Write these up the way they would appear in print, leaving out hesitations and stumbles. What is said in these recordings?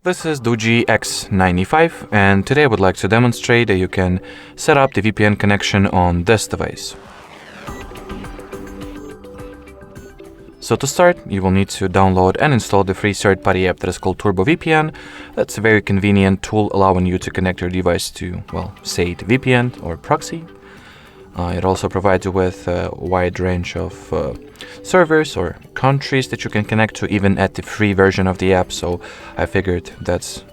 This is DOOGEE X95, and today I would like to demonstrate that you can set up the VPN connection on this device. So to start, you will need to download and install the free third-party app that is called TurboVPN. That's a very convenient tool allowing you to connect your device to, well, say the VPN or proxy. It also provides you with a wide range of servers or countries that you can connect to, even at the free version of the app. So I figured that's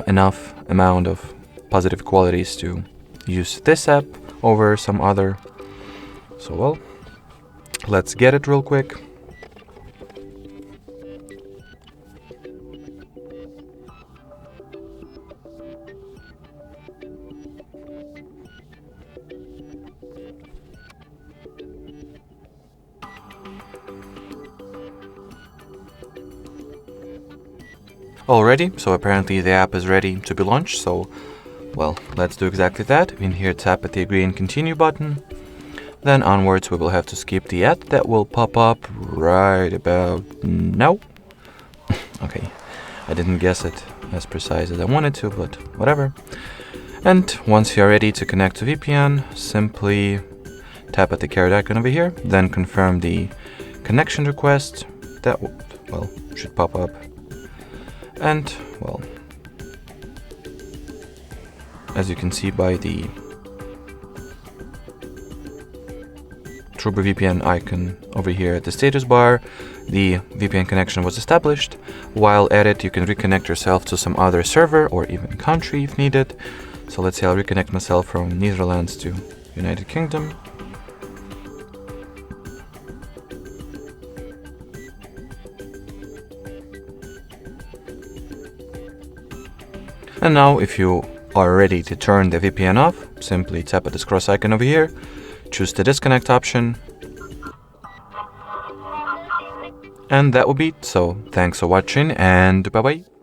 enough amount of positive qualities to use this app over some other. So, well, let's get it real quick. Already, so apparently the app is ready to be launched, so, well, let's do exactly that. In here, tap at the agree and continue button. Then onwards, we will have to skip the ad that will pop up right about now. Okay, I didn't guess it as precise as I wanted to, but whatever. And once you're ready to connect to VPN, simply tap at the caret icon over here, then confirm the connection request. That, well, should pop up. And, well, as you can see by the TurboVPN icon over here at the status bar, the VPN connection was established. While at it, you can reconnect yourself to some other server or even country if needed. So let's say I'll reconnect myself from Netherlands to United Kingdom. And now, if you are ready to turn the VPN off, simply tap at this cross icon over here, choose the disconnect option, and that will be it. So thanks for watching, and bye bye.